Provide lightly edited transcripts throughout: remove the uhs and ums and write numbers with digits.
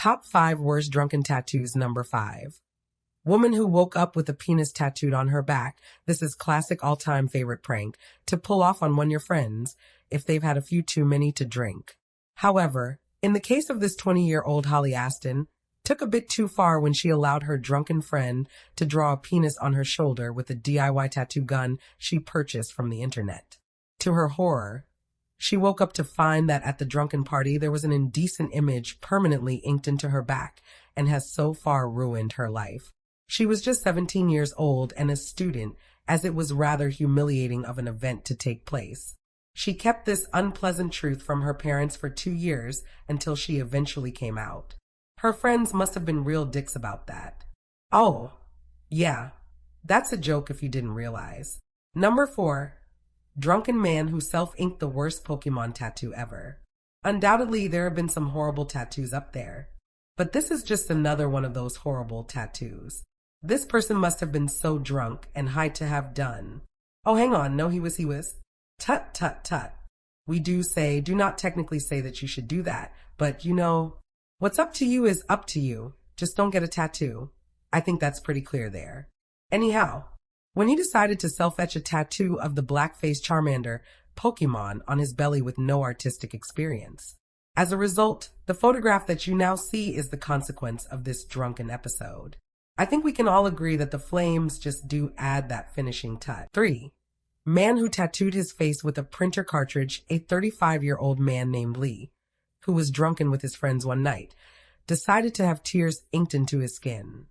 Top 5 worst drunken tattoos. Number 5. Woman who woke up with a penis tattooed on her back. This is classic all-time favorite prank to pull off on one of your friends if they've had a few too many to drink. However, in the case of this 20-year-old Holly Aston, took a bit too far when she allowed her drunken friend to draw a penis on her shoulder with a DIY tattoo gun she purchased from the internet. To her horror, she woke up to find that at the drunken party there was an indecent image permanently inked into her back and has so far ruined her life. She was just 17 years old and a student, as it was rather humiliating of an event to take place. She kept this unpleasant truth from her parents for 2 years until she eventually came out. Her friends must have been real dicks about that. Oh, yeah, that's a joke if you didn't realize. Number 4. Drunken man who self-inked the worst Pokemon tattoo ever. Undoubtedly, there have been some horrible tattoos up there, but this is just another one of those horrible tattoos. This person must have been so drunk and high to have done. Oh, hang on, no, he was. Tut, tut, tut. We do not technically say that you should do that, but what's up to you is up to you. Just don't get a tattoo. I think that's pretty clear there. Anyhow, when he decided to self-etch a tattoo of the black-faced Charmander Pokemon on his belly with no artistic experience. As a result, the photograph that you now see is the consequence of this drunken episode. I think we can all agree that the flames just do add that finishing touch. 3. Man who tattooed his face with a printer cartridge. A 35-year-old man named Lee, who was drunken with his friends one night, decided to have tears inked into his skin.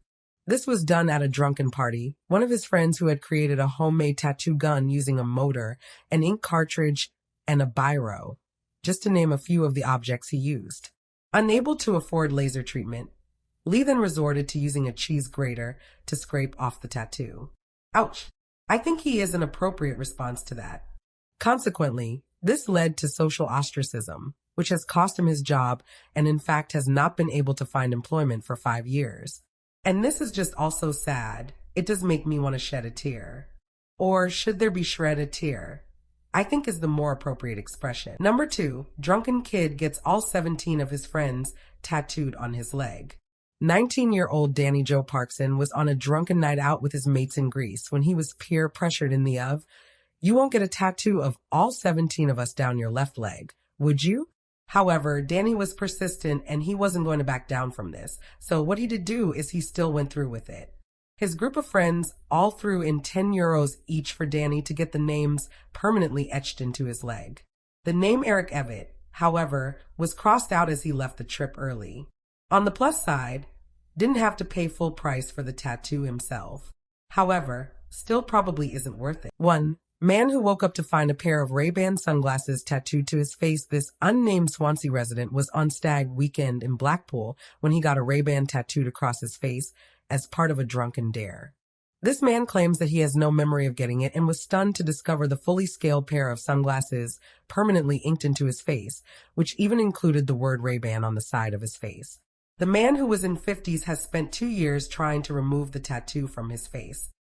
This was done at a drunken party. One of his friends who had created a homemade tattoo gun using a motor, an ink cartridge, and a biro, just to name a few of the objects he used. Unable to afford laser treatment, Lee then resorted to using a cheese grater to scrape off the tattoo. Ouch! I think he is an appropriate response to that. Consequently, this led to social ostracism, which has cost him his job and in fact has not been able to find employment for 5 years. And this is just also sad. It does make me want to shed a tear. Or should there be shred a tear? I think is the more appropriate expression. Number 2, drunken kid gets all 17 of his friends tattooed on his leg. 19-year-old Danny Joe Parkson was on a drunken night out with his mates in Greece when he was peer pressured in the "You won't get a tattoo of all 17 of us down your left leg, would you?" However, Danny was persistent and he wasn't going to back down from this. So what he did do is he still went through with it. His group of friends all threw in 10 euros each for Danny to get the names permanently etched into his leg. The name Eric Evett, however, was crossed out as he left the trip early. On the plus side, didn't have to pay full price for the tattoo himself. However, still probably isn't worth it. 1. Man who woke up to find a pair of Ray-Ban sunglasses tattooed to his face. This unnamed Swansea resident was on stag weekend in Blackpool when he got a Ray-Ban tattooed across his face as part of a drunken dare. This man claims that he has no memory of getting it and was stunned to discover the fully scaled pair of sunglasses permanently inked into his face, which even included the word Ray-Ban on the side of his face. The man, who was in 50s, has spent 2 years trying to remove the tattoo from his face.